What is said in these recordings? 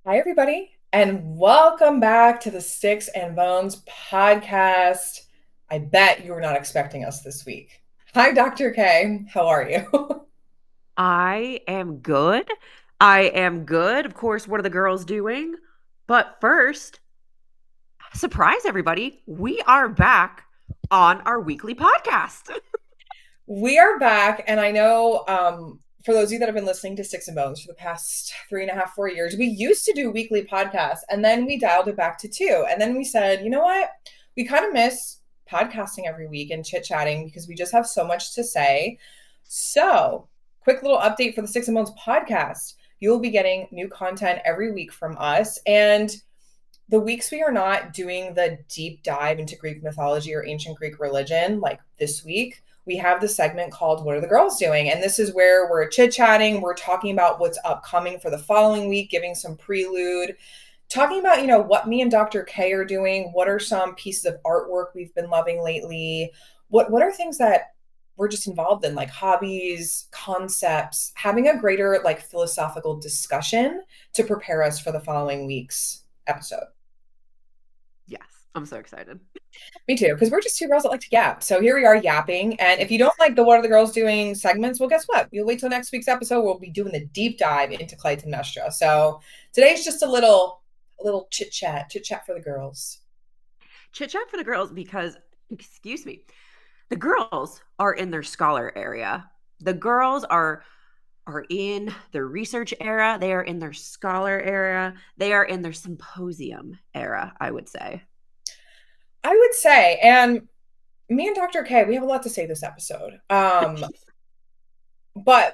Hi, everybody, and welcome back to the Sticks and Bones podcast. I bet you were not expecting us this week. Hi, Dr. K. How are you? I am good. I am good. Of course, what are the girls doing? But first, surprise everybody, we are back on our weekly podcast. We are back, and I know for those of you that have been listening to Sticks and Bones for the past 3.5, 4 years, we used to do weekly podcasts, and then we dialed it back to two. And then we said, you know what? We kind of miss podcasting every week and chit chatting because we just have so much to say. So, quick little update for the Sticks and Bones podcast. You will be getting new content every week from us. And the weeks we are not doing the deep dive into Greek mythology or ancient Greek religion, like this week, we have the segment called What Are the Girls Doing? And this is where we're chit chatting, we're talking about what's upcoming for the following week, giving some prelude, talking about, what me and Dr. K are doing, what are some pieces of artwork we've been loving lately, what are things that we're just involved in, like hobbies, concepts, having a greater like philosophical discussion to prepare us for the following week's episode. Yes, I'm so excited. Me too, because we're just two girls that like to yap. So here we are yapping. And if you don't like the What Are the Girls Doing segments, well, guess what? You'll wait till next week's episode. We'll be doing the deep dive into Clytemnestra. So today's just a little chit chat for the girls. Chit chat for the girls because, excuse me, the girls are in their scholar area. The girls are in their research era. They are in their scholar era. They are in their symposium era, I would say. I would say, and me and Dr. K, we have a lot to say this episode. But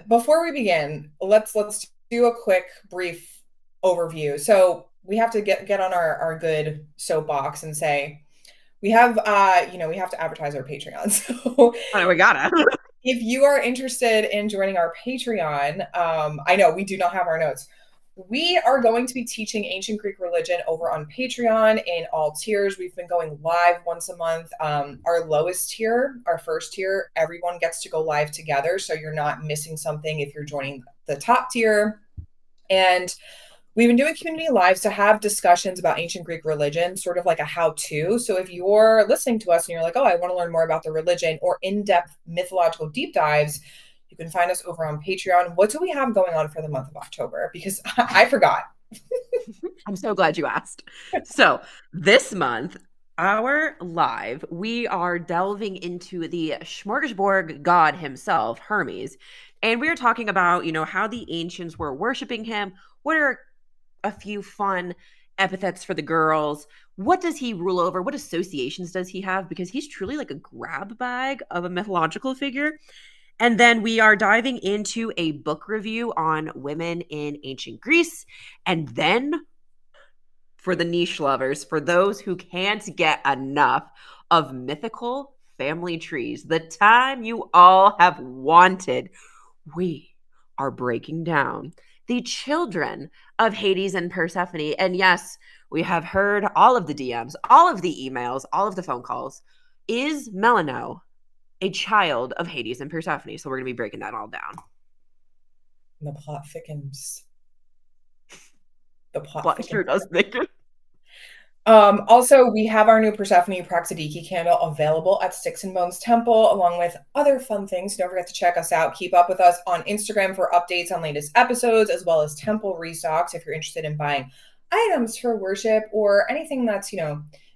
before we begin, let's do a quick brief overview. So we have to get on our good soapbox and say we have to advertise our Patreon. So Oh, we gotta. if you are interested in joining our Patreon, I know we do not have our notes. We are going to be teaching ancient Greek religion over on Patreon in all tiers. We've been going live once a month. Our lowest tier, our first tier, everyone gets to go live together. So you're not missing something if you're joining the top tier. And we've been doing community lives to have discussions about ancient Greek religion, sort of like a how to. So if you're listening to us and you're like, oh, I want to learn more about the religion or in depth mythological deep dives, you can find us over on Patreon. What do we have going on for the month of October? Because I forgot. I'm so glad you asked. So, this month, our live, we are delving into the smorgasbord god himself, Hermes. And we are talking about, how the ancients were worshiping him. What are a few fun epithets for the girls? What does he rule over? What associations does he have? Because he's truly like a grab bag of a mythological figure. And then we are diving into a book review on women in ancient Greece. And then for the niche lovers, for those who can't get enough of mythical family trees, the time you all have wanted, we are breaking down the children of Hades and Persephone. And yes, we have heard all of the DMs, all of the emails, all of the phone calls. Is Melano a child of Hades and Persephone? So we're going to be breaking that all down. And the plot thickens. The plot But sure thickens. does make it. Also, we have our new Persephone Praxidiki candle available at Sticks and Bones Temple, along with other fun things. Don't forget to check us out. Keep up with us on Instagram for updates on latest episodes, as well as temple restocks if you're interested in buying items for worship or anything that's,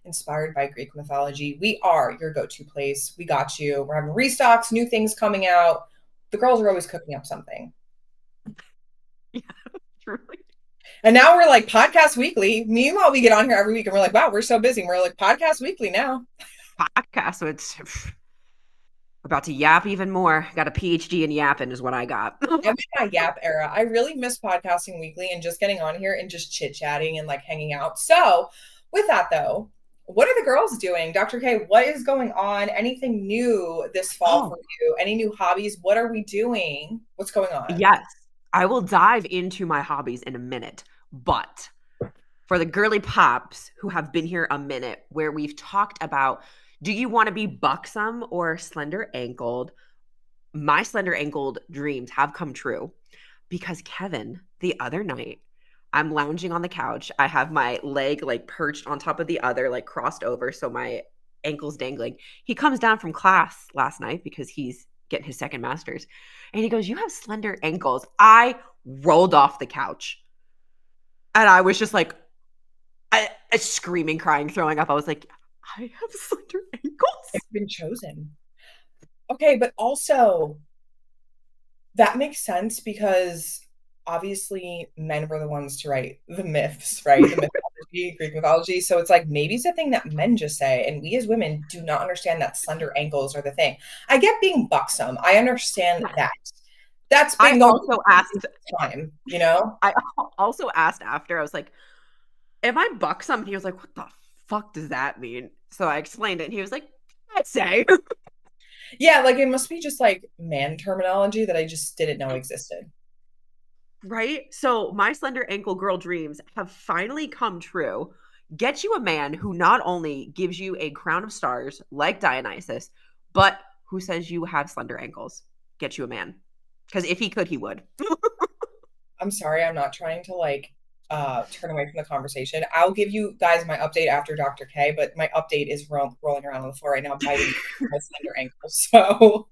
inspired by Greek mythology. We are your go to place. We got you. We're having restocks, new things coming out. The girls are always cooking up something. Yeah, truly. And now we're like podcast weekly. Meanwhile, we get on here every week and we're like, wow, we're so busy. We're like podcast weekly now. Podcast. So it's about to yap even more. Got a PhD in yapping is what I got. I'm in my Yap era. I really miss podcasting weekly and just getting on here and just chit chatting and like hanging out. So, with that though, what are the girls doing? Dr. K, what is going on? Anything new this fall for Oh, you? Any new hobbies? What are we doing? What's going on? yes. I will dive into my hobbies in a minute. But for the girly pops who have been here a minute, where we've talked about, do you want to be buxom or slender ankled? My slender ankled dreams have come true because Kevin, the other night, I'm lounging on the couch. I have my leg like perched on top of the other, like crossed over, so my ankle's dangling. He comes down from class last night because he's getting his second master's. And he goes, "You have slender ankles." I rolled off the couch. And I was just like, I screaming, crying, throwing up. I was like, I have slender ankles. It's been chosen. Okay, but also that makes sense because obviously men were the ones to write the myths, right? The mythology, Greek mythology. So it's like maybe it's a thing that men just say, and we as women do not understand that slender ankles are the thing. I get being buxom. I understand Yes. that. That's I been going also on asked, for time, you know? I also asked after, I was like, am I buxom? And he was like, what the fuck does that mean? So I explained it, and he was like, I'd say. Yeah, like it must be just like man terminology that I just didn't know existed. Right? So my slender ankle girl dreams have finally come true. Get you a man who not only gives you a crown of stars like Dionysus, but who says you have slender ankles. Get you a man. Because if he could, he would. I'm sorry, I'm not trying to like turn away from the conversation. I'll give you guys my update after Dr. K, but my update is rolling around on the floor right now, biting my slender ankles. So,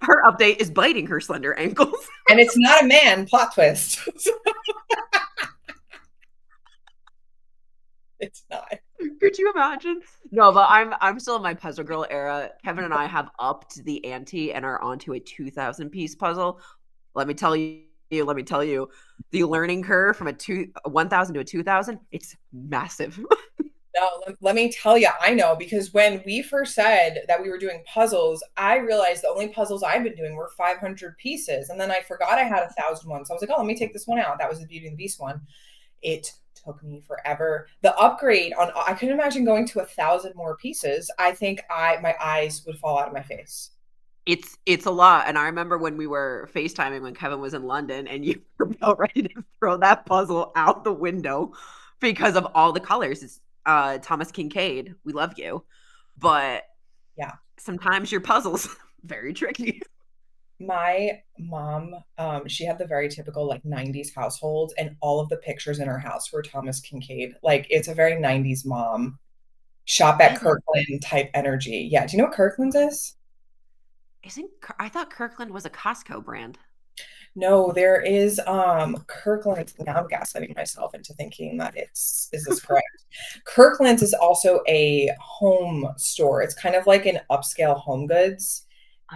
Her update is biting her slender ankles. and it's not a man, plot twist. It's not. Could you imagine? No, but I'm still in my puzzle girl era. Kevin and I have upped the ante and are onto a 2,000 piece puzzle. Let me tell you, the learning curve from 1,000 to a 2,000, it's massive. No, let me tell you, I know because when we first said that we were doing puzzles, I realized the only puzzles I've been doing were 500 pieces. And then I forgot I had 1,000 ones. So I was like, oh, let me take this one out. That was the Beauty and the Beast one. It took me forever. The upgrade on, I couldn't imagine going to 1,000 more pieces. I think my eyes would fall out of my face. It's a lot. And I remember when we were FaceTiming when Kevin was in London and you were about ready to throw that puzzle out the window because of all the colors. It's Thomas Kincaid. We love you. But Yeah. sometimes your puzzles very tricky. My mom, she had the very typical like 90s household, and all of the pictures in her house were Thomas Kincaid. Like it's a very 90s mom, shop I at love Kirkland type energy. Yeah. Do you know what Kirkland's is? isn't I thought Kirkland was a Costco brand. No, there is Kirkland. Now I'm gaslighting myself into thinking that is this correct? Kirkland's is also a home store. It's kind of like an upscale home goods.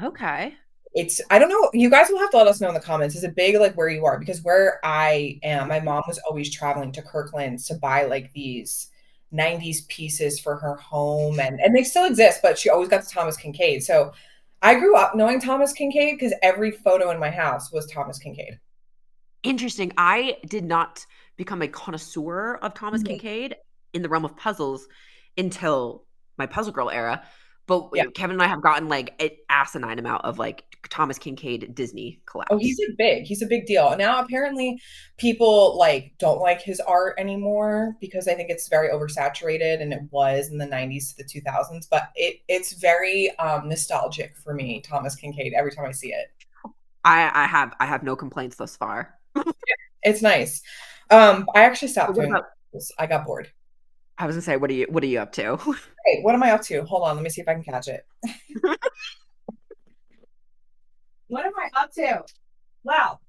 Okay. It's I don't know. You guys will have to let us know in the comments. Is it big like where you are? Because where I am, my mom was always traveling to Kirkland's to buy like these 90s pieces for her home and they still exist, but she always got the Thomas Kincaid. So I grew up knowing Thomas Kincaid because every photo in my house was Thomas Kincaid. Interesting. I did not become a connoisseur of Thomas Mhm. Kincaid in the realm of puzzles until my puzzle girl era. But Yeah. Kevin and I have gotten like an asinine amount of like Thomas Kincaid Disney Oh, collabs. he's like big. He's a big deal. Now apparently people like don't like his art anymore because I think it's very oversaturated and it was in the 90s to the 2000s, but it's very nostalgic for me, Thomas Kincaid, every time I see it. I have no complaints thus far. It's nice. I actually But stopped what doing about this. I got bored. I was gonna say, what are you up to? Hey, what am I up to? Hold on, let me see if I can catch it. What am I up to? Wow.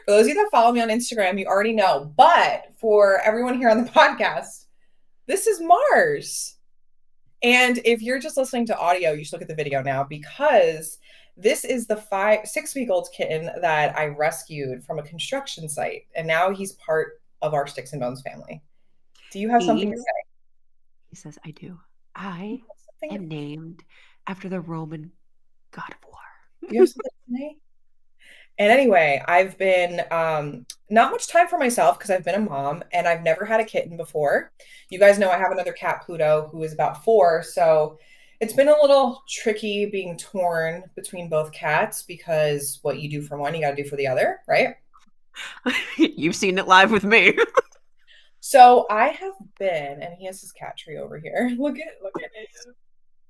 For those of you that follow me on Instagram, you already know. But for everyone here on the podcast, this is Mars. And if you're just listening to audio, you should look at the video now because this is the 6-week-old kitten that I rescued from a construction site. And now he's part of our Sticks and Bones family. Do you have something to He say? he says, I do. I Something, am named after the Roman god of you have war. something to say? And anyway, I've been not much time for myself because I've been a mom and I've never had a kitten before. You guys know I have another cat, Pluto, who is about 4. So it's been a little tricky being torn between both cats because what you do for one, you got to do for the other, right? You've seen it live with me. So I have been, and he has his cat tree over here. Look at it.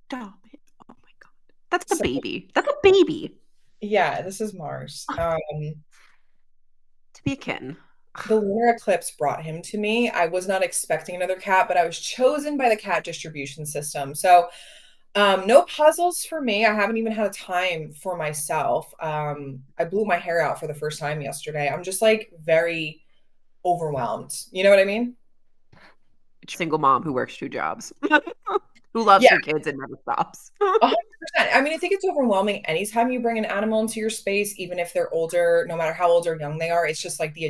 Stop it. Oh my god. That's a So baby. That's a baby yeah, this is Mars. to be a kitten. the lunar eclipse brought him to me. I was not expecting another cat, but I was chosen by the cat distribution system. So, no puzzles for me. I haven't even had a time for myself. I blew my hair out for the first time yesterday. I'm just like very overwhelmed. You know what I mean? Single mom who works two jobs, who loves Yeah, her kids and never stops. 100%. I mean, I think it's overwhelming anytime you bring an animal into your space, even if they're older, no matter how old or young they are. It's just like the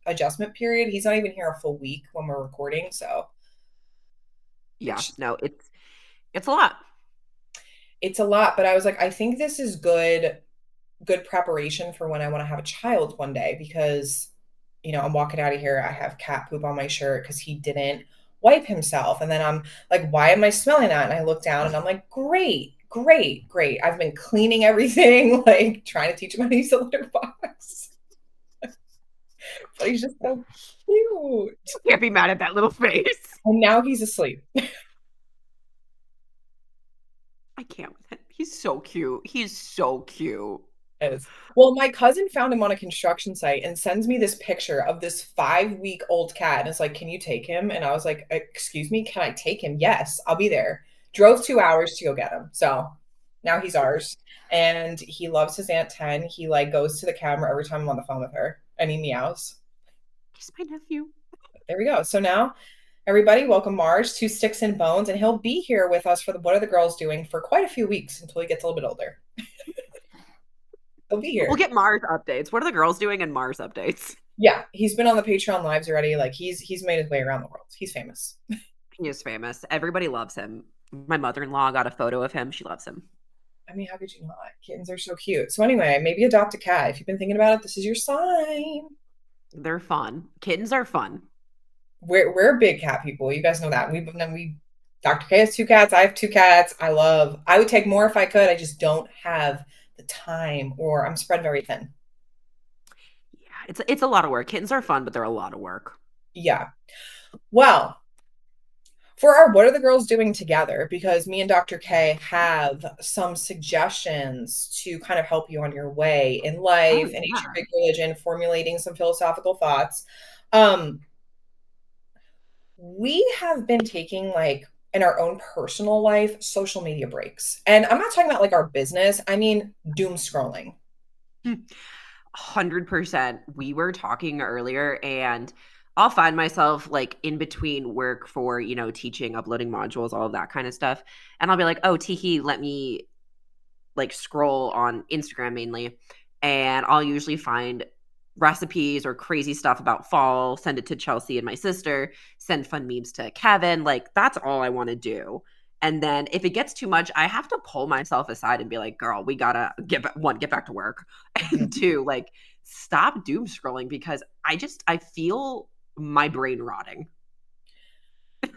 adjustment period. He's not even here a full week when we're recording, so Yeah, it's no, it's a lot. it's a lot. But I was like, I think this is good preparation for when I want to have a child one day because, I'm walking out of here. I have cat poop on my shirt because he didn't wipe himself. And then I'm like, why am I smelling that? And I look down and I'm like, great, great, great. I've been cleaning everything, like trying to teach him how to use a litter box. But he's just so cute. Can't be mad at that little face. And now he's asleep. I can't with him. He's so cute. He's so cute. Is. Well, my cousin found him on a construction site and sends me this picture of this 5 week old cat. And it's like, can you take him? And I was like, excuse me, can I take him? Yes, I'll be there. Drove 2 hours to go get him. So now he's ours. And he loves his Aunt 10. He like goes to the camera every time I'm on the phone with her and he meows. He's my nephew. There we go. So now everybody, welcome Mars to Sticks and Bones. And he'll be here with us for the What Are the Girls Doing for quite a few weeks until he gets a little bit older. He'll be We'll here. get Mars updates. What are the girls doing in Mars updates? Yeah, he's been on the Patreon lives already. Like he's made his way around the world. He's famous. He is famous. Everybody loves him. My mother-in-law got a photo of him. She loves him. I mean, how could you not? Kittens are so cute. So anyway, maybe adopt a cat. If you've been thinking about it, this is your sign. They're fun. Kittens are fun. We're big cat people. You guys know that. We Dr. K has two cats. I have two cats. I would take more if I could. I just don't have the time or I'm spread very thin. Yeah, it's a lot of work. Kittens are fun, but they're a lot of work. Yeah. Well, for our What Are the Girls Doing Together, because me and Dr. K have some suggestions to kind of help you on your way in Oh life, in ancient yeah. Greek religion, formulating some philosophical thoughts. Um, we have been taking like in our own personal life social media breaks. And I'm not talking about like our business, I mean doom scrolling. 100%. We were talking earlier, and I'll find myself like in between work for, teaching, uploading modules, all of that kind of stuff. And I'll be like, oh, Tiki, let me like scroll on Instagram mainly. And I'll usually find recipes or crazy stuff about fall, send it to Chelsea and my sister, send fun memes to Kevin. Like, that's all I want to do. And then if it gets too much, I have to pull myself aside and be like, girl, we gotta get back to work. And Mhm. two, like, stop doom scrolling because I feel my brain rotting.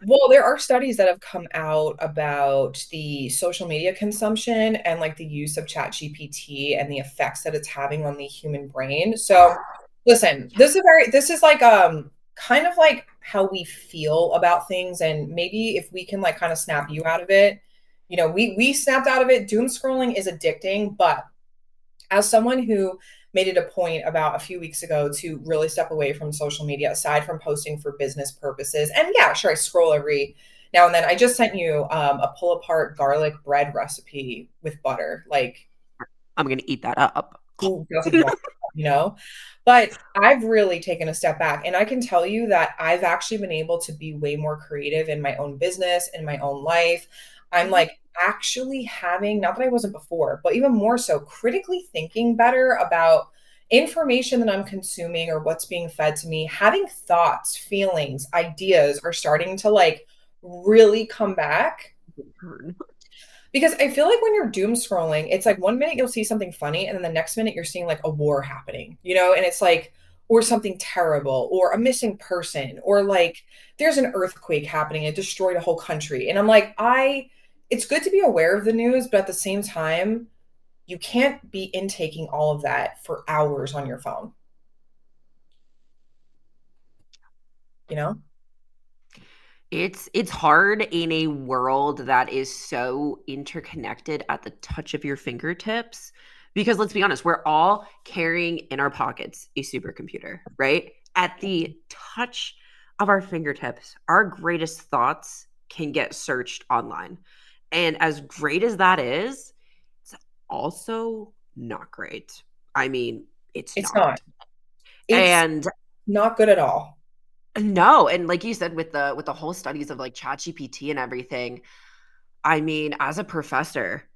Well, there are studies that have come out about the social media consumption and like the use of Chat GPT and the effects that it's having on the human brain. So, listen, this is like kind of like how we feel about things and maybe if we can like kind of snap you out of it. We snapped out of it. Doom scrolling is addicting, but as someone who made it a point about a few weeks ago to really step away from social media aside from posting for business purposes. And yeah, sure, I scroll every now and then. I just sent you a pull apart garlic bread recipe with butter. Like, I'm gonna eat that up. who doesn't want that, But I've really taken a step back. And I can tell you that I've actually been able to be way more creative in my own business, in my own life. I'm Mhm. like actually having, not that I wasn't before, but even more so, critically thinking better about information that I'm consuming or what's being fed to me. Having thoughts, feelings, ideas are starting to like really come back because I feel like when you're doom scrolling, it's like one minute you'll see something funny, and then the next minute you're seeing like a war happening, and it's like, or something terrible, or a missing person, or like there's an earthquake happening, it destroyed a whole country. And I'm like, it's good to be aware of the news, but at the same time, you can't be intaking all of that for hours on your phone, you know? It's hard in a world that is so interconnected at the touch of your fingertips because let's be honest, we're all carrying in our pockets a supercomputer, right? At the touch of our fingertips, our greatest thoughts can get searched online. And as great as that is, it's also not great. I mean, it's It's not. not. It's And not good at all. no, and like you said, with the whole studies of like ChatGPT and everything, I mean, as a professor,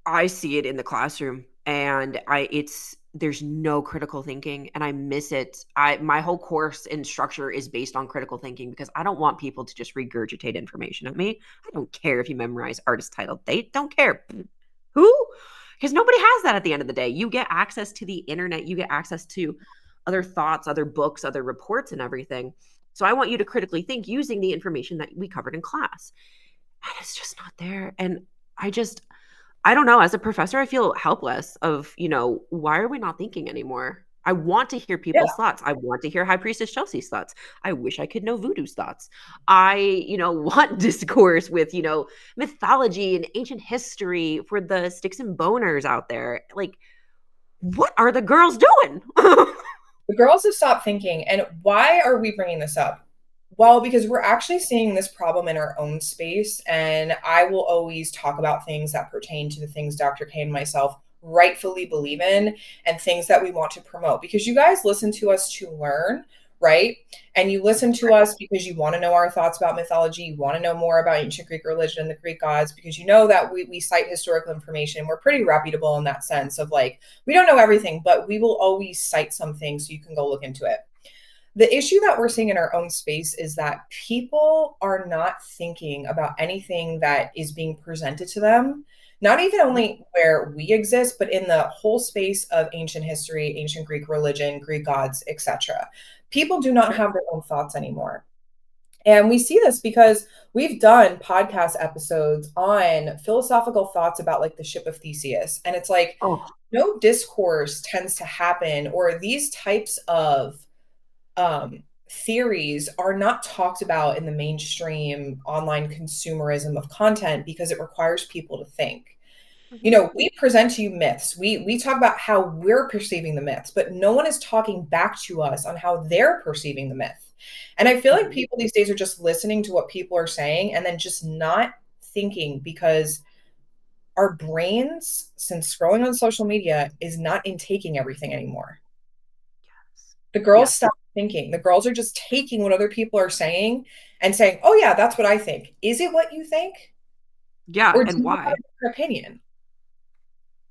I see it in the classroom, and I it's there's no critical thinking, and I miss it. I My whole course and structure is based on critical thinking because I don't want people to just regurgitate information at me. I don't care if you memorize artist title. They don't care. Who? Because nobody has that at the end of the day. You get access to the internet, you get access to other thoughts, other books, other reports, and everything. So I want you to critically think using the information that we covered in class. And it's just not there. And I just I don't know. As a professor, I feel helpless of, why are we not thinking anymore? I want to hear Yeah. people's thoughts. I want to hear High Priestess Chelsea's thoughts. I wish I could know Voodoo's thoughts. I want discourse with, mythology and ancient history for the sticks and boners out there. Like, what are the girls doing? The girls have stopped thinking. And why are we bringing this up? Well, because we're actually seeing this problem in our own space. And I will always talk about things that pertain to the things Dr. K and myself rightfully believe in and things that we want to promote. Because you guys listen to us to learn, right? And you listen to us because you want to know our thoughts about mythology. You want to know more about ancient Greek religion and the Greek gods because you know that we cite historical information. We're pretty reputable in that sense of like, we don't know everything, but we will always cite something so you can go look into it. The issue that we're seeing in our own space is that people are not thinking about anything that is being presented to them, not even only where we exist, but in the whole space of ancient history, ancient Greek religion, Greek gods, etc. People do not Sure. have their own thoughts anymore. And we see this because we've done podcast episodes on philosophical thoughts about like the ship of Theseus. And it's like Oh, no discourse tends to happen, or these types of theories are not talked about in the mainstream online consumerism of content because it requires people to think. mhm. We present to you myths. We talk about how we're perceiving the myths, but no one is talking back to us on how they're perceiving the myth. And I feel like Mhm. people these days are just listening to what people are saying and then just not thinking because our brains, since scrolling on social media, is not intaking everything anymore. The girls Yes. stop thinking. The girls are just taking what other people are saying and saying, "Oh yeah, that's what I think." Is it what you think? Yeah. Or do And you have why? a different opinion?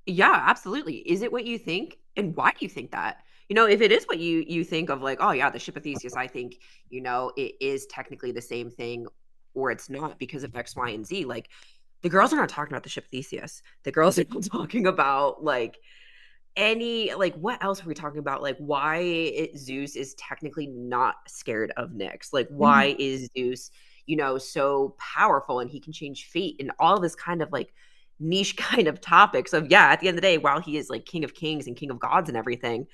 Yeah, absolutely. Is it what you think? And why do you think that? If it is what you think of like, oh yeah, the ship of Theseus, I think, it is technically the same thing or it's not because of X, Y, and Z. Like the girls are not talking about the ship of Theseus. The girls are talking about like any like what else are we talking about? Like why Zeus is technically not scared of Nyx. Like Mhm. why is Zeus, so powerful and he can change fate and all this kind of like niche kind of topics of yeah, at the end of the day, while he is like king of kings and king of gods and everything,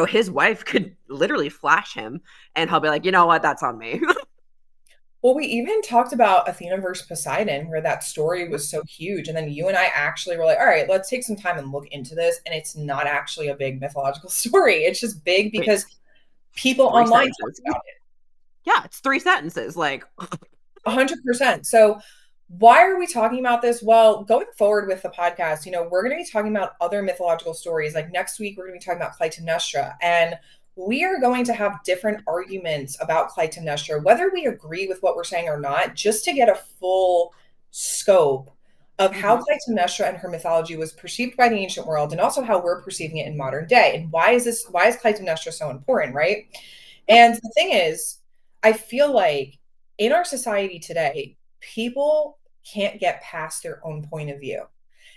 his wife could literally flash him and he'll be like, you know what, that's on me. Well, we even talked about Athena versus Poseidon, where that story was so huge. And then you and I actually were like, all right, let's take some time and look into this. And it's not actually a big mythological story. It's just big because It's people three online talk sentences. about Yeah, it's three sentences. Like 100%. So, why are we talking about this? Well, going forward with the podcast, we're going to be talking about other mythological stories. Like next week, we're going to be talking about Clytemnestra. And we are going to have different arguments about Clytemnestra, whether we agree with what we're saying or not, just to get a full scope of how mhm, Clytemnestra and her mythology was perceived by the ancient world and also how we're perceiving it in modern day. And why is Clytemnestra so important, right? yeah, And the thing is, I feel like in our society today, people can't get past their own point of view.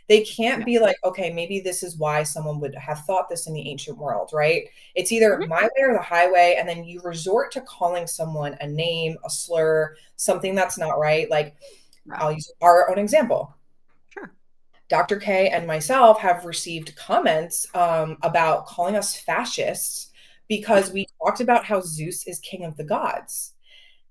They can't yeah. be like, okay, maybe this is why someone would have thought this in the ancient world, right? It's either Mhm. my way or the highway. And then you resort to calling someone a name, a slur, something that's not right. Like, Yeah, I'll use our own example. sure. Dr. K and myself have received comments about calling us fascists because we talked about how Zeus is king of the gods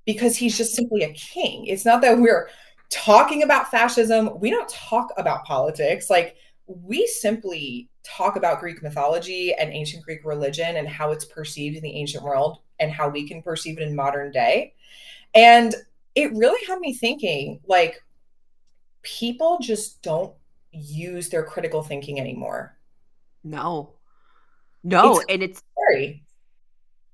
because he's just simply a king. It's not that we're talking about fascism. We don't talk about politics. Like we simply talk about Greek mythology and ancient Greek religion and how it's perceived in the ancient world and how we can perceive it in modern day. And it really had me thinking, like, people just don't use their critical thinking anymore. No. It's No, and it's scary.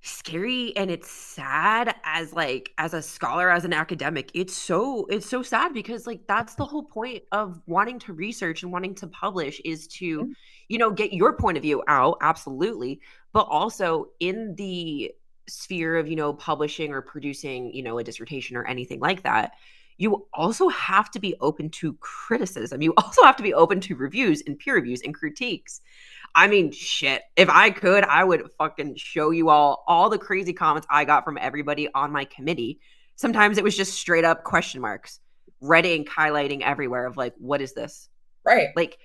scary and it's sad as like as a scholar, as an academic. It's so sad because like that's the whole point of wanting to research and wanting to publish is to, get your point of view out, absolutely, but also in the sphere of, publishing or producing, a dissertation or anything like that. You also have to be open to criticism. You also have to be open to reviews and peer reviews and critiques. I mean, shit. If I could, I would fucking show you all the crazy comments I got from everybody on my committee. Sometimes it was just straight up question marks, red ink highlighting everywhere of like, what is this? Right. Like,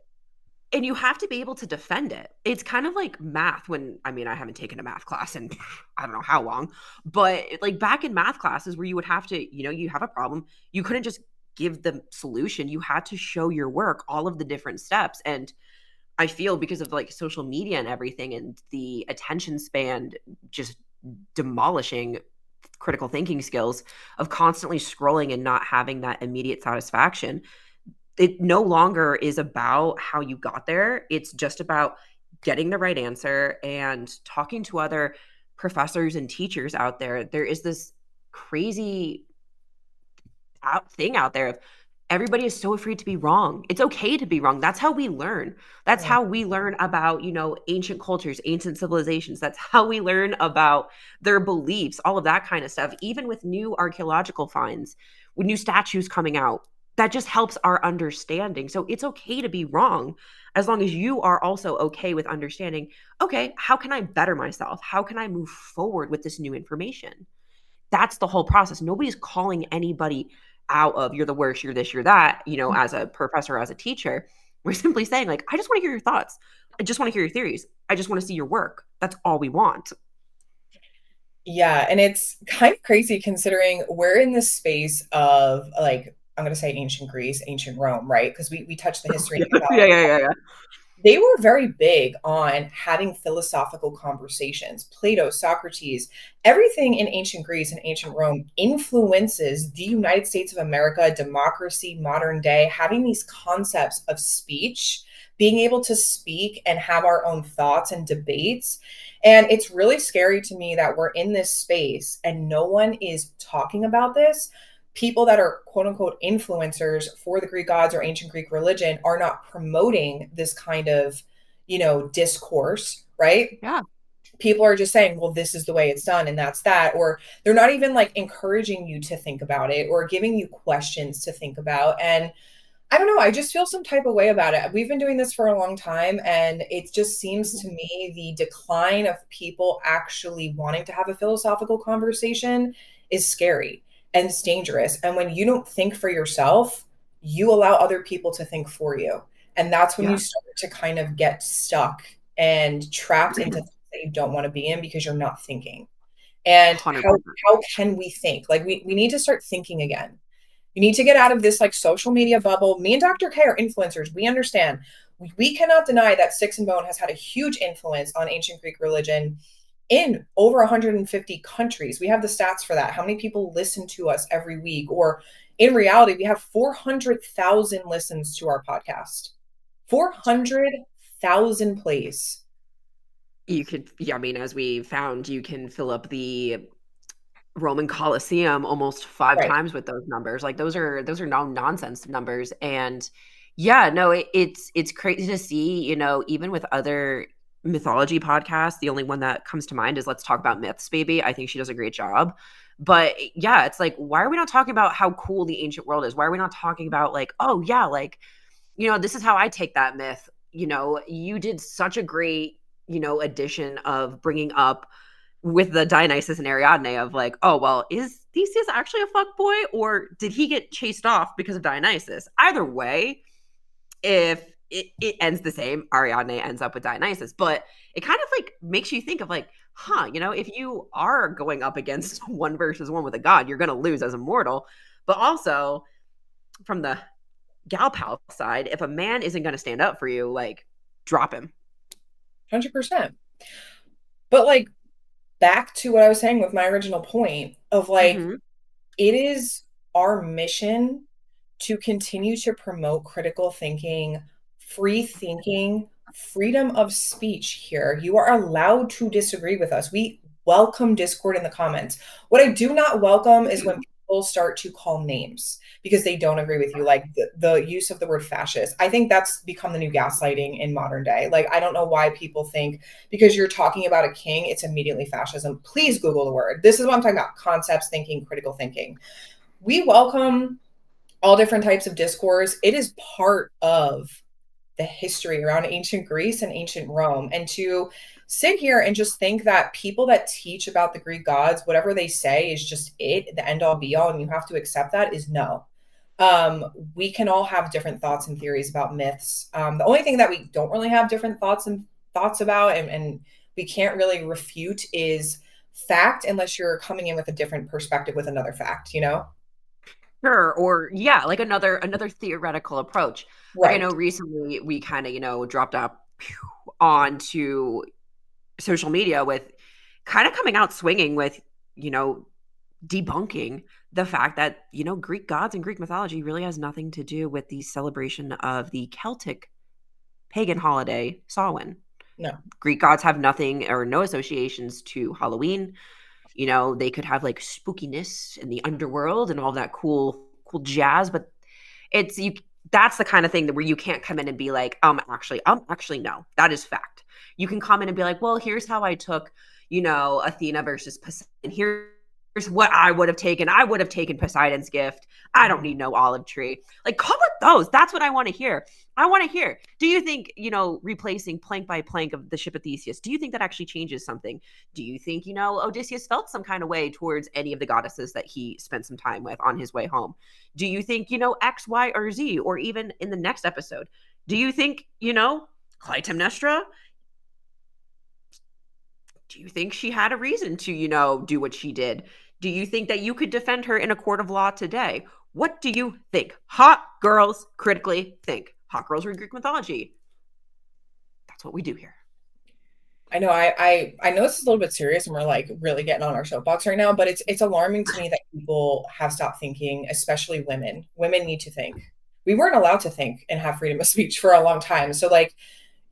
and you have to be able to defend it. It's kind of like math when, I mean, I haven't taken a math class in I don't know how long, but like back in math classes where you would have to, you have a problem, you couldn't just give the solution. You had to show your work, all of the different steps. And I feel because of like social media and everything and the attention span just demolishing critical thinking skills of constantly scrolling and not having that immediate satisfaction. It no longer is about how you got there. It's just about getting the right answer and talking to other professors and teachers out there. There is this crazy thing out there of everybody is so afraid to be wrong. It's okay to be wrong. That's how we learn. That's Mm. how we learn about, ancient cultures, ancient civilizations. That's how we learn about their beliefs, all of that kind of stuff. Even with new archaeological finds, with new statues coming out, that just helps our understanding. So it's okay to be wrong as long as you are also okay with understanding, okay, how can I better myself? How can I move forward with this new information? That's the whole process. Nobody's calling anybody out of you're the worst, you're this, you're that, as a professor, as a teacher. We're simply saying, like, I just want to hear your thoughts. I just want to hear your theories. I just want to see your work. That's all we want. Yeah, and it's kind of crazy considering we're in this space of, like, I'm going to say ancient Greece, ancient Rome, right? Because we touched the history Yeah, and yeah, mythology. yeah, yeah. They were very big on having philosophical conversations. Plato, Socrates, everything in ancient Greece and ancient Rome influences the United States of America, democracy, modern day, having these concepts of speech, being able to speak and have our own thoughts and debates. And it's really scary to me that we're in this space and no one is talking about this. People that are quote unquote influencers for the Greek gods or ancient Greek religion are not promoting this kind of, discourse, right? Yeah, People are just saying, well, this is the way it's done and that's that. Or they're not even like encouraging you to think about it or giving you questions to think about. And I don't know. I just feel some type of way about it. We've been doing this for a long time, and it just seems to me the decline of people actually wanting to have a philosophical conversation is scary and it's dangerous. And when you don't think for yourself, you allow other people to think for you. And that's when you yeah, start to kind of get stuck and trapped into things that you don't want to be in because you're not thinking. And how 100%. how can we think? Like we need to start thinking again. You need to get out of this like social media bubble. Me and Dr. K are influencers. We understand. We cannot deny that Sticks and Bone has had a huge influence on ancient Greek religion in over 150 countries. We have the stats for that. How many people listen to us every week? Or in reality, we have 400,000 listens to our podcast. It's crazy. 400,000 plays. You could, yeah, I mean, as we found, you can fill up the Roman Colosseum almost five Right. times with those numbers. Like those are no nonsense numbers. And yeah, no, it's crazy to see, even with other mythology podcasts, the only one that comes to mind is Let's Talk About Myths, baby. I think she does a great job. But yeah, it's like, why are we not talking about how cool the ancient world is? Why are we not talking about like, oh yeah, like, this is how I take that myth. You did such a great, addition of bringing up with the Dionysus and Ariadne of like, oh, well, is Theseus actually a fuck boy or did he get chased off because of Dionysus? Either way, if it ends the same, Ariadne ends up with Dionysus. But it kind of like makes you think of like, if you are going up against one versus one with a god, you're going to lose as a mortal. But also from the gal pal side, if a man isn't going to stand up for you, like, drop him. 100%. But like back to what I was saying with my original point of like, Hmm. it is our mission to continue to promote critical thinking, free thinking, freedom of speech here. You are allowed to disagree with us. We welcome discord in the comments. What I do not welcome is when people start to call names because they don't agree with you, like the use of the word fascist. I think that's become the new gaslighting in modern day. Like, I don't know why people think because you're talking about a king, it's immediately fascism. Please Google the word. This is what I'm talking about: concepts, thinking, critical thinking. We welcome all different types of discourse. It is part of the history around ancient Greece and ancient Rome. And to sit here and just think that people that teach about the Greek gods, whatever they say is just it, the end all be all, and you have to accept that, is no. Um, we can all have different thoughts and theories about myths. The only thing that we don't really have different thoughts about, and we can't really refute, is fact, unless you're coming in with a different perspective with another fact, you know? Sure. Or yeah, like another theoretical approach. Like, I Right. know recently we kind of, dropped up onto social media with kind of coming out swinging with, you know, debunking the fact that, Greek gods and Greek mythology really has nothing to do with the celebration of the Celtic pagan holiday Samhain. No. Greek gods have nothing or no associations to Halloween. They could have like spookiness in the underworld and all that cool jazz, but it's you that's the kind of thing that where you can't come in and be like, actually no, that is fact. You can come in and be like, well, here's how I took, Athena versus Poseidon. Here's what I would have taken. I would have taken Poseidon's gift. I don't Mhm. need no olive tree. Like, come with those. That's what I want to hear. I want to hear. Do you think, replacing plank by plank of the ship of Theseus, do you think that actually changes something? Do you think, Odysseus felt some kind of way towards any of the goddesses that he spent some time with on his way home? Do you think, X, Y, or Z, or even in the next episode? Do you think, Clytemnestra, do you think she had a reason to, do what she did? Do you think that you could defend her in a court of law today? What do you think? Hot girls critically think. Hot girls read Greek mythology. That's what we do here. I know I know this is a little bit serious and we're like really getting on our soapbox right now, but it's alarming to me that people have stopped thinking, especially women. Women need to think. We weren't allowed to think and have freedom of speech for a long time. So like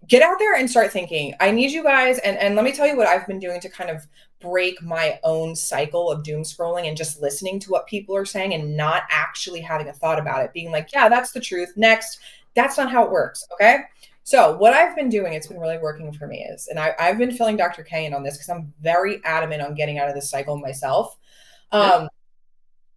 get out there and start thinking. I need you guys, and let me tell you what I've been doing to kind of break my own cycle of doom scrolling and just listening to what people are saying and not actually having a thought about it, being like, yeah, that's the truth. Next. That's not how it works. Okay. So what I've been doing, it's been really working for me is, and I've been filling Dr. K in on this because I'm very adamant on getting out of this cycle myself. Yep. Um,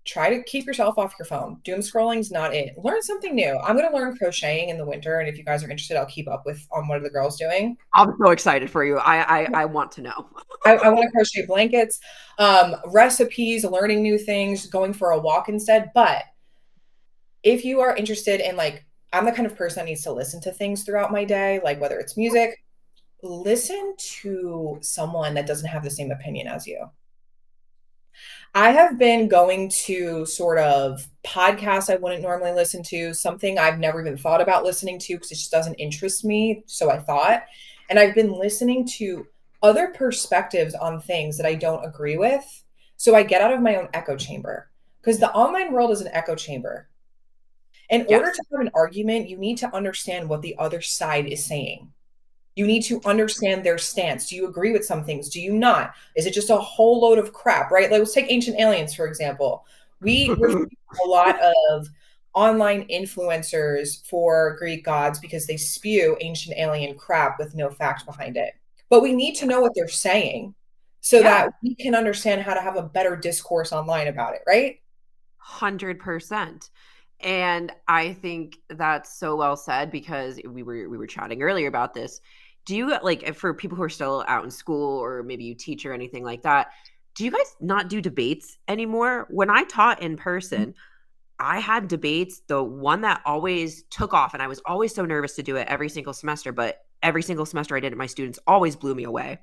Try to keep yourself off your phone. Doom scrolling's not it. Learn something new. I'm going to learn crocheting in the winter, and if you guys are interested, I'll keep up with on what are the girls doing. I'm so excited for you. I want to know. I want to crochet blankets, recipes, learning new things, going for a walk instead. But if you are interested in like, I'm the kind of person that needs to listen to things throughout my day, like whether it's music, listen to someone that doesn't have the same opinion as you. I have been going to sort of podcasts I wouldn't normally listen to, something I've never even thought about listening to because it just doesn't interest me. So I thought. And I've been listening to other perspectives on things that I don't agree with. So I get out of my own echo chamber because the online world is an echo chamber. In order Yes. to have an argument, you need to understand what the other side is saying. You need to understand their stance. Do you agree with some things? Do you not? Is it just a whole load of crap, right? Like, let's take ancient aliens, for example. We refute a lot of online influencers for Greek gods because they spew ancient alien crap with no fact behind it. But we need to know what they're saying so that Yeah. we can understand how to have a better discourse online about it, right? 100%. And I think that's so well said because we were chatting earlier about this. Do you like for people who are still out in school or maybe you teach or anything like that, do you guys not do debates anymore? When I taught in person, I had debates. The one that always took off, and I was always so nervous to do it every single semester, but every single semester I did it, my students always blew me away,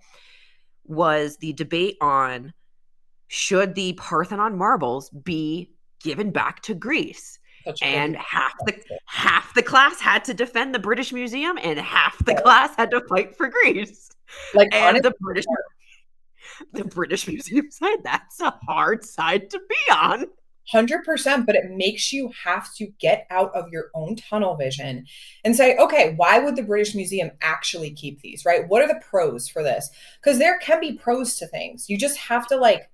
was the debate on should the Parthenon marbles be given back to Greece? Such a good And half the class had to defend the British Museum, and half the example. class had to fight for Greece. Like And honestly, the British Museum side, that's a hard side to be on. 100%, but it makes you have to get out of your own tunnel vision and say, okay, why would the British Museum actually keep these, right? What are the pros for this? Because there can be pros to things. You just have to like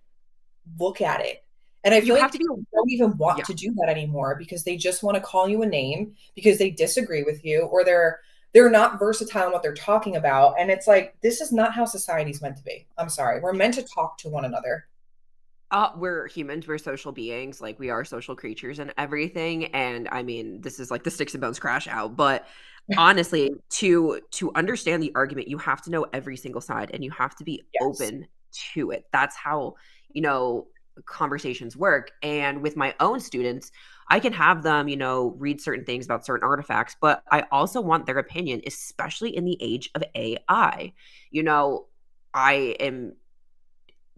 look at it. And I You feel have like to be, people don't even want yeah. to do that anymore because they just want to call you a name because they disagree with you or they're not versatile in what they're talking about. And it's like, this is not how society's meant to be. I'm sorry. We're meant to talk to one another. We're humans, we're social beings, like we are social creatures and everything. And I mean, this is like the sticks and bones crash out. But honestly, to understand the argument, you have to know every single side and you have to be Yes. open to it. That's how, you know, conversations work. And with my own students, I can have them, read certain things about certain artifacts, but I also want their opinion, especially in the age of AI. You know, I am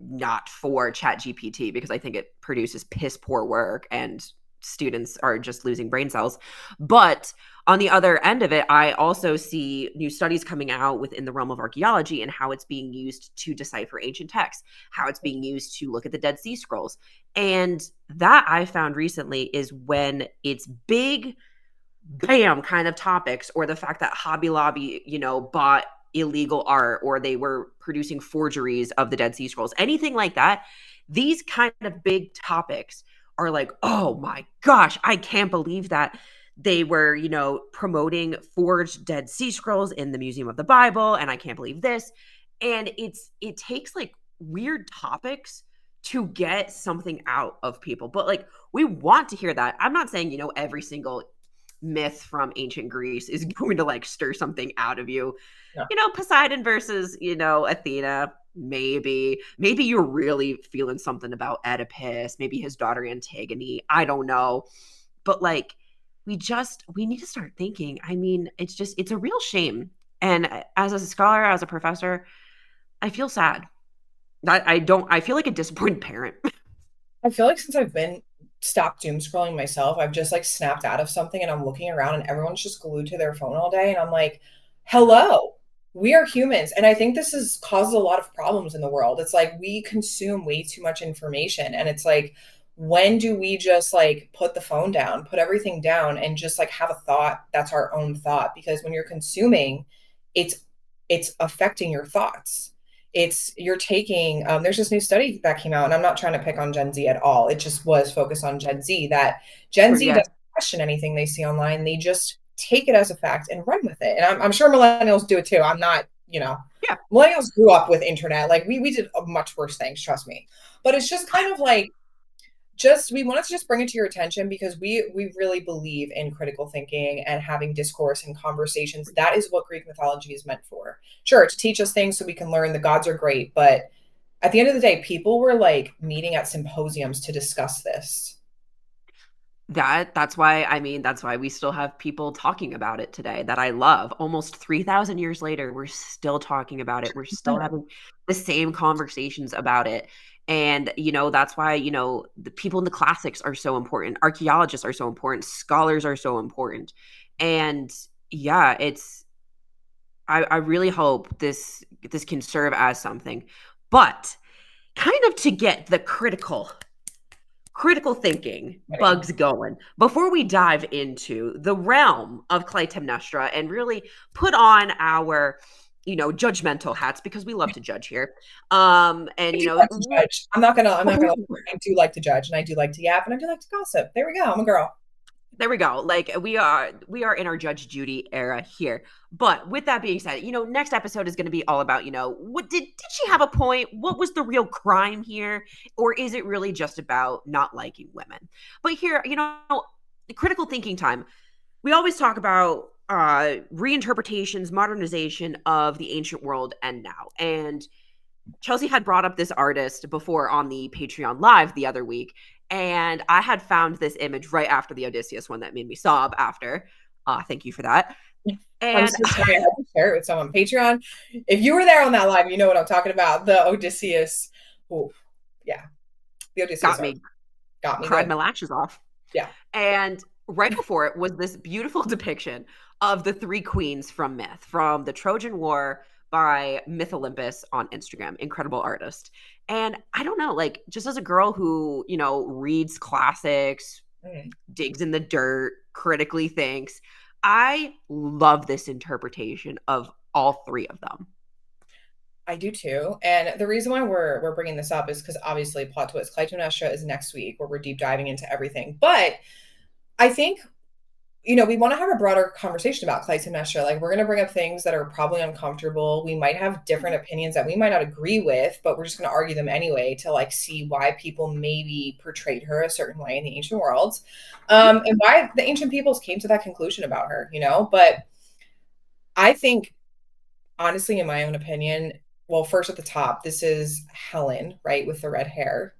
not for chat gpt because I think it produces piss poor work and students are just losing brain cells. But on the other end of it, I also see new studies coming out within the realm of archaeology and how it's being used to decipher ancient texts, how it's being used to look at the Dead Sea Scrolls. And that I found recently is when it's big bam kind of topics, or the fact that Hobby Lobby, bought illegal art, or they were producing forgeries of the Dead Sea Scrolls, anything like that. These kind of big topics are like, oh my gosh, I can't believe that they were, promoting forged Dead Sea Scrolls in the Museum of the Bible, and I can't believe this. And it takes like weird topics to get something out of people. But like we want to hear that. I'm not saying, every single myth from ancient Greece is going to like stir something out of you. No. Poseidon versus, Athena, maybe you're really feeling something about Oedipus, maybe his daughter Antigone, I don't know. But like we need to start thinking. I mean, it's a real shame. And as a scholar, as a professor, I feel sad. I feel like a disappointed parent. I feel like since I've been stopped doom scrolling myself, I've just like snapped out of something and I'm looking around and everyone's just glued to their phone all day. And I'm like, hello, we are humans. And I think this has caused a lot of problems in the world. It's like we consume way too much information. And it's like, when do we just like put the phone down, put everything down, and just like have a thought that's our own thought? Because when you're consuming, it's it's affecting your thoughts. It's you're taking there's this new study that came out, and I'm not trying to pick on Gen Z at all, it just was focused on Gen Z, that Gen Z Yes. doesn't question anything they see online, they just take it as a fact and run with it. And I'm sure millennials do it too. I'm not, Yeah. millennials grew up with internet, like we did much worse things, trust me. But it's just kind of like, just we wanted to just bring it to your attention because we really believe in critical thinking and having discourse and conversations. That is what Greek mythology is meant for. Sure, to teach us things so we can learn the gods are great, but at the end of the day, people were like meeting at symposiums to discuss this. That's why we still have people talking about it today, that I love. Almost 3,000 years later, we're still talking about it. We're still having the same conversations about it. And, that's why, the people in the classics are so important. Archaeologists are so important. Scholars are so important. And yeah, I really hope this can serve as something. But kind of to get the critical thinking bugs going before we dive into the realm of Clytemnestra and really put on our judgmental hats, because we love to judge here. And I do like to judge. I'm not gonna I do like to judge, and I do like to yap, and I do like to gossip. There we go. I'm a girl. there we go. Like we are in our Judge Judy era here. But with that being said, next episode is going to be all about, what did she have a point? What was the real crime here? Or is it really just about not liking women? But here, the critical thinking time. We always talk about reinterpretations, modernization of the ancient world and now. And Chelsea had brought up this artist before on the Patreon live the other week, and I had found this image right after the Odysseus one that made me sob after. Thank you for that. I'm And so sorry. I had to share it with someone. Patreon. If you were there on that live, you know what I'm talking about. The Odysseus. Ooh, yeah, the Odysseus got art me, got me cried good. my lashes off. Yeah. And right before it was this beautiful depiction of the three queens from myth, from the Trojan War by Myth Olympus on Instagram. Incredible artist. And I don't know, like, just as a girl who, reads classics, Mm, digs in the dirt, critically thinks, I love this interpretation of all three of them. I do too. And the reason why we're bringing this up is because obviously plot twist Clytemnestra is next week where we're deep diving into everything. But I think we want to have a broader conversation about Clytemnestra. Like, we're going to bring up things that are probably uncomfortable. We might have different opinions that we might not agree with, but we're just going to argue them anyway to like see why people maybe portrayed her a certain way in the ancient worlds, and why the ancient peoples came to that conclusion about her. But I think, honestly, in my own opinion, well, first at the top, this is Helen, right, with the red hair.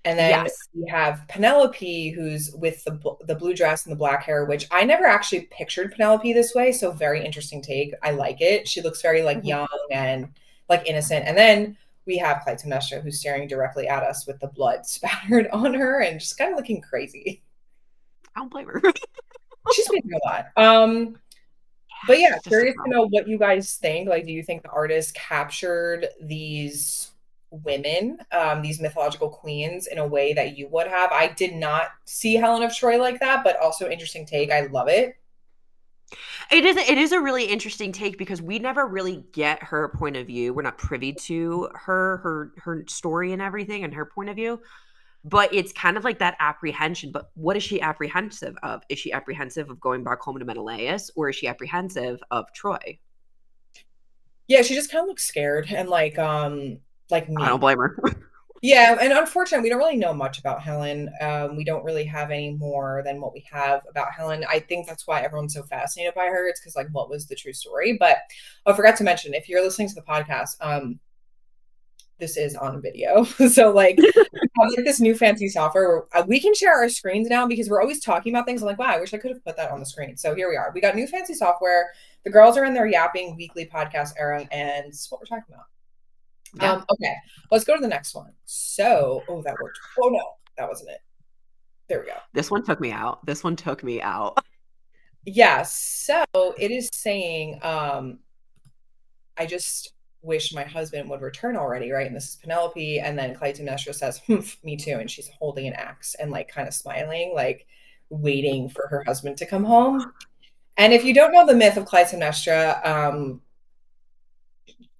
And then Yes. we have Penelope, who's with the blue dress and the black hair, which I never actually pictured Penelope this way. So very interesting take. I like it. She looks very like Mhm. young and like innocent. And then we have Clytemnestra, who's staring directly at us with the blood spattered on her and just kind of looking crazy. I don't blame her. She's been through a lot. But yeah, She's just a curious to girl. know what you guys think. Like, do you think the artist captured these women, these mythological queens, in a way that you would have? I did not see Helen of Troy like that, but also interesting take. I love it. It is a really interesting take because we never really get her point of view. We're not privy to her story and everything and her point of view. But it's kind of like that apprehension. But what is she apprehensive of? Is she apprehensive of going back home to Menelaus, or is she apprehensive of Troy? Yeah, she just kind of looks scared and like I don't meek. blame her. Yeah, and unfortunately, we don't really know much about Helen. We don't really have any more than what we have about Helen. I think that's why everyone's so fascinated by her. It's because, like, what was the true story? But I forgot to mention, if you're listening to the podcast, this is on video. So, like, we have like this new fancy software where we can share our screens now because we're always talking about things. I'm like, wow, I wish I could have put that on the screen. So here we are. We got new fancy software. The girls are in their yapping weekly podcast era, and this is what we're talking about. Yeah. Okay, let's go to the next one. So, oh, that worked. Oh no, that wasn't it. There we go. This one took me out. This one took me out. Yeah, so it is saying, I just wish my husband would return already, right? And this is Penelope, and then Clytemnestra says, me too, and she's holding an axe and like kind of smiling, like waiting for her husband to come home. And if you don't know the myth of Clytemnestra,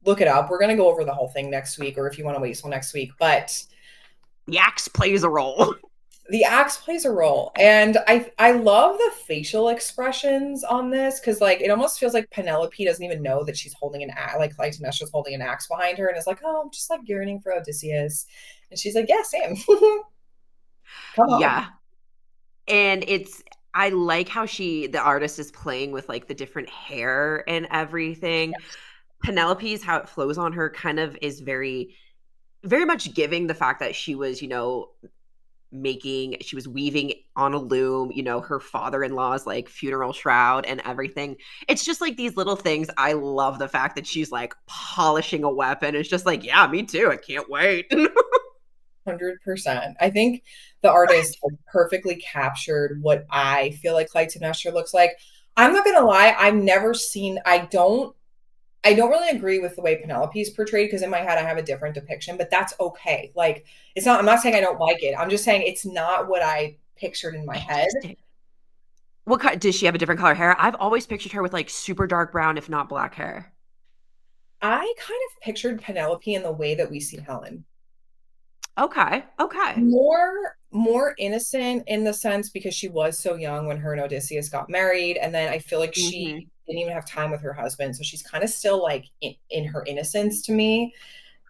look it up. We're gonna go over the whole thing next week, or if you want to wait till next week, but The axe plays a role. the axe plays a role, and I love the facial expressions on this because like it almost feels like Penelope doesn't even know that she's holding an axe, like Clytemnestra's holding an axe behind her, and is like, oh, I'm just like yearning for Odysseus, and she's like, yeah, same. Come on. Yeah. And I like how the artist is playing with like the different hair and everything. Penelope's, how it flows on her, kind of is very, very much giving the fact that she was, she was weaving on a loom, her father-in-law's like funeral shroud and everything. It's just like these little things. I love the fact that she's like polishing a weapon. It's just like, yeah, me too. I can't wait. 100%. I think the artist like, perfectly captured what I feel like Clytemnestra looks like. I'm not gonna lie, I've never seen. I don't really agree with the way Penelope is portrayed because in my head I have a different depiction, but that's okay. Like, it's not. I'm not saying I don't like it. I'm just saying it's not what I pictured in my head. Interesting. Does she have a different color hair? I've always pictured her with like super dark brown, if not black hair. I kind of pictured Penelope in the way that we see Helen. Okay. Okay. More innocent in the sense because she was so young when her and Odysseus got married, and then I feel like she Hmm. didn't even have time with her husband, so she's kind of still like in her innocence to me.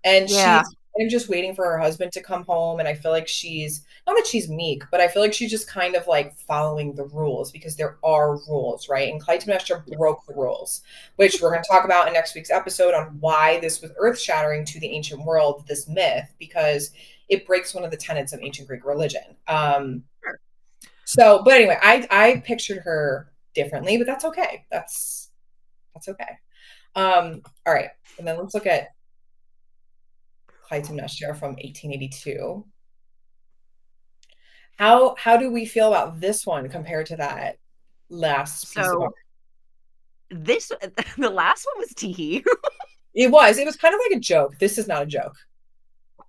And Yeah. she's kind of just waiting for her husband to come home, and I feel like she's not that she's meek, but I feel like she's just kind of like following the rules because there are rules, right? And Clytemnestra broke the rules, which we're going to talk about in next week's episode on why this was earth shattering to the ancient world, this myth, because it breaks one of the tenets of ancient Greek religion. But anyway, I pictured her differently, but that's okay. That's okay. All right, and then let's look at Clytemnestra from 1882. How do we feel about this one compared to that last piece of art? So this the last one was Teehee. It was kind of like a joke. This is not a joke.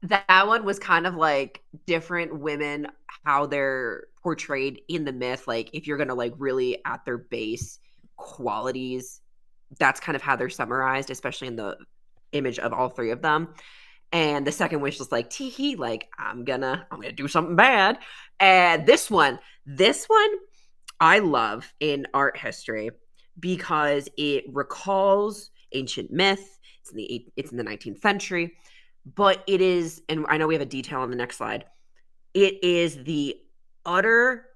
That one was kind of like different women, how they're portrayed in the myth. Like if you're gonna like really at their base qualities, that's kind of how they're summarized, especially in the image of all three of them. And the second wish was like teehee, like I'm gonna do something bad. And this one I love in art history because it recalls ancient myth. It's in the 19th century, but it is, and I know we have a detail on the next slide. It is the utter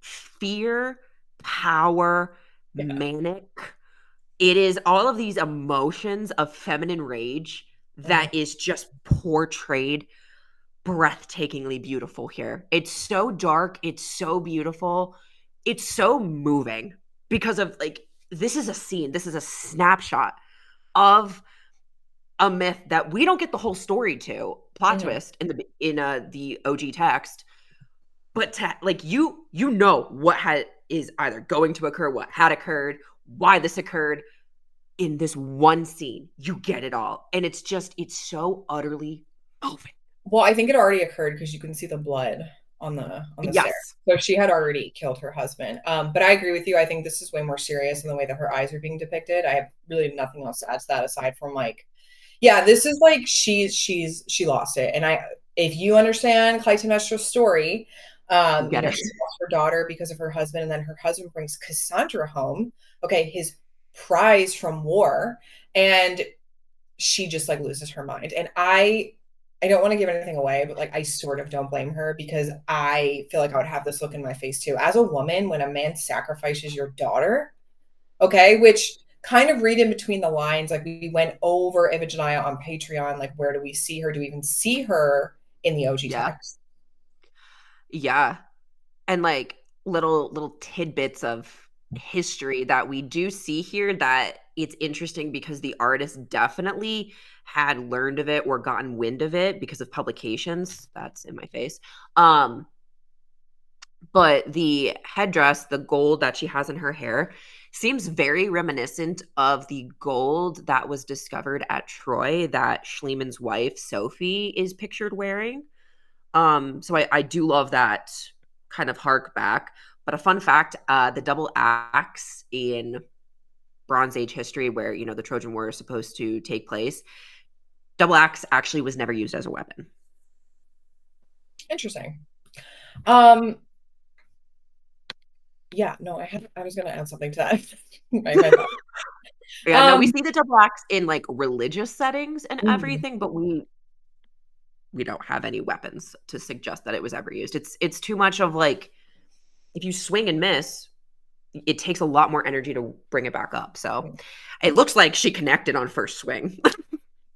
fear, power, Yeah. manic. It is all of these emotions of feminine rage Mhm. that is just portrayed breathtakingly beautiful here. It's so dark, it's so beautiful, it's so moving because of like this is a scene, this is a snapshot of a myth that we don't get the whole story to. Plot Mhm. twist in the OG text, but like you know what had is either going to occur, what had occurred, why this occurred in this one scene. You get it all, and it's so utterly moving. Well, I think it already occurred because you can see the blood on the stair. Yes. So she had already killed her husband. But I agree with you. I think this is way more serious in the way that her eyes are being depicted. I have really nothing else to add to that aside from like, yeah, this is like she lost it. And if you understand Clytemnestra's story, You get it. she lost her daughter because of her husband, and then her husband brings Cassandra home. Okay, his prize from war, and she just like loses her mind. And I don't want to give anything away, but like I sort of don't blame her because I feel like I would have this look in my face too. As a woman, when a man sacrifices your daughter, okay, which kind of read in between the lines, like we went over Iphigenia on Patreon, like where do we see her? Do we even see her in the OG Yeah. text? Yeah. And like little tidbits of history that we do see here that it's interesting because the artist definitely had learned of it or gotten wind of it because of publications. That's in my face. But the headdress, the gold that she has in her hair, seems very reminiscent of the gold that was discovered at Troy that Schliemann's wife Sophie is pictured wearing. So I do love that kind of hark back. But a fun fact, the double axe in Bronze Age history, where the Trojan War is supposed to take place, double axe actually was never used as a weapon. Interesting. Um, yeah, no, I was gonna add something to that. my thought. Yeah, no, we Um, see the double axe in like religious settings and mhm. everything, but we don't have any weapons to suggest that it was ever used. It's too much of like if you swing and miss, it takes a lot more energy to bring it back up. So it looks like she connected on first swing.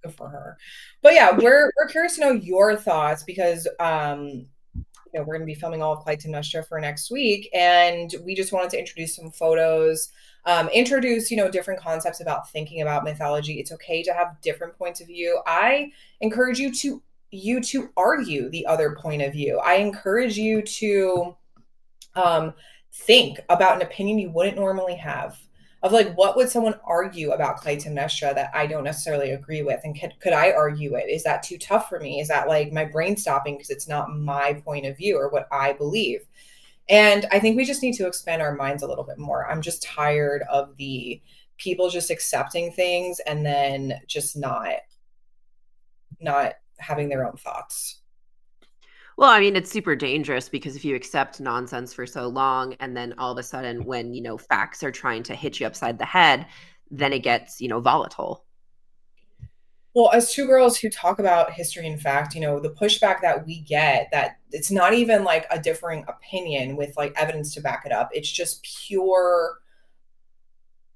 Good for her. But yeah, we're curious to know your thoughts because we're going to be filming all of Clytemnestra for next week, and we just wanted to introduce some photos, introduce different concepts about thinking about mythology. It's okay to have different points of view. I encourage you to argue the other point of view. I encourage you to um, think about an opinion you wouldn't normally have of like what would someone argue about Clytemnestra that I don't necessarily agree with, and could I argue it? Is that too tough for me? Is that like my brain stopping because it's not my point of view or what I believe? And I think we just need to expand our minds a little bit more. I'm just tired of the people just accepting things and then just not having their own thoughts. Well, I mean, it's super dangerous because if you accept nonsense for so long and then all of a sudden when, facts are trying to hit you upside the head, then it gets, volatile. Well, as two girls who talk about history and fact, the pushback that we get, that it's not even like a differing opinion with like evidence to back it up. It's just pure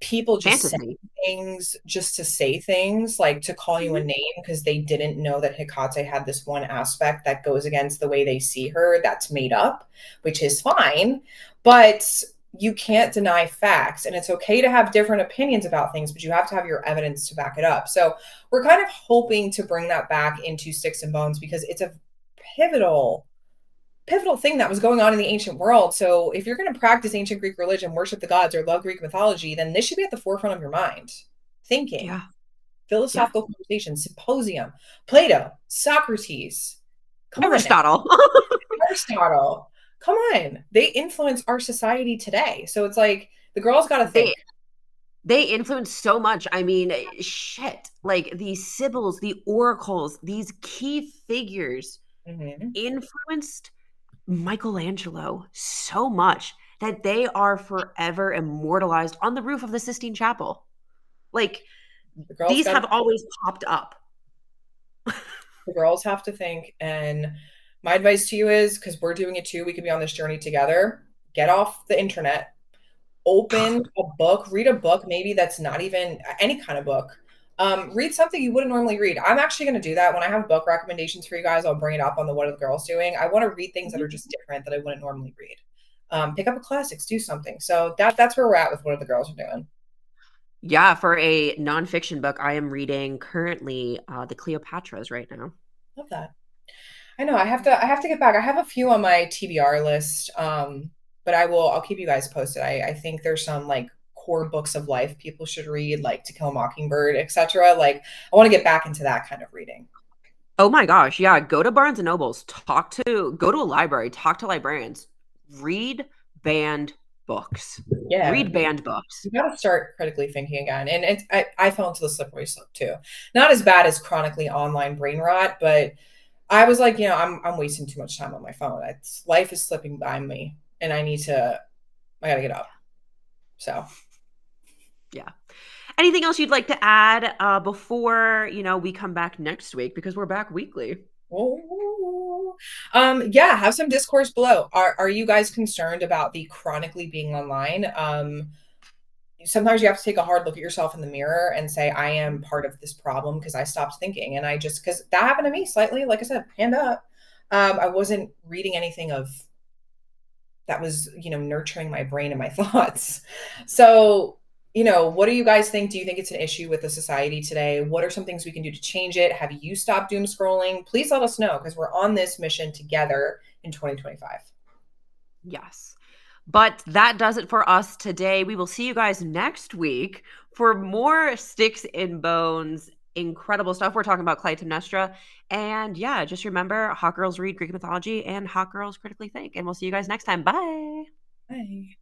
people just saying Fantasy. things just to say things, like to call you a Mhm. name because they didn't know that Hecate had this one aspect that goes against the way they see her that's made up, which is fine. But you can't deny facts, and it's okay to have different opinions about things, but you have to have your evidence to back it up. So we're kind of hoping to bring that back into Sticks and Bones because it's a pivotal pivotal thing that was going on in the ancient world. So if you're going to practice ancient Greek religion, worship the gods, or love Greek mythology, then this should be at the forefront of your mind. Thinking, Yeah. Yeah. philosophical conversation, symposium, Plato, Socrates. Come on now, Aristotle. Aristotle. Come on. They influence our society today. So it's like the girls got to they think. they influence so much. I mean, shit. Like these sibyls, the oracles, these key figures Mhm. influenced Michelangelo so much that they are forever immortalized on the roof of the Sistine Chapel. Like The girls these got to have always popped up. the girls have to think. And my advice to you is because we're doing it too, we could be on this journey together. Get off the internet, open a book, read a book, maybe that's not even any kind of book. Read something you wouldn't normally read. I'm actually going to do that when I have book recommendations for you guys. I'll bring it up on the What Are the Girls Doing. I want to read things that are just different that I wouldn't normally read. Pick up a classics, do something. So that's where we're at with What Are the Girls Are Doing. Yeah, for a nonfiction book, I am reading currently the Cleopatras right now. Love that. I know I have to get back. I have a few on my TBR list. But I'll keep you guys posted. I think there's some like core books of life people should read, like To Kill a Mockingbird, etc. Like I want to get back into that kind of reading. Oh my gosh, yeah, go to Barnes and Nobles, go to a library, talk to librarians, read banned books. Yeah, Read banned books. you got to start critically thinking again. And I fell into the slippery slope too. Not as bad as chronically online brain rot, but I was like, I'm wasting too much time on my phone. Life is slipping by me, and I got to get up. So. Yeah. Anything else you'd like to add before, we come back next week because we're back weekly? Oh. Yeah, have some discourse below. Are you guys concerned about the chronically being online? Sometimes you have to take a hard look at yourself in the mirror and say, I am part of this problem because I stopped thinking. And I just, because that happened to me slightly, like I said, hand up. I wasn't reading anything of that was, nurturing my brain and my thoughts. So, what do you guys think? Do you think it's an issue with the society today? What are some things we can do to change it? Have you stopped doom scrolling? Please let us know because we're on this mission together in 2025. Yes. But that does it for us today. We will see you guys next week for more Sticks and Bones, incredible stuff. We're talking about Clytemnestra. And yeah, just remember, hot girls read Greek mythology and hot girls critically think. And we'll see you guys next time. Bye. Bye.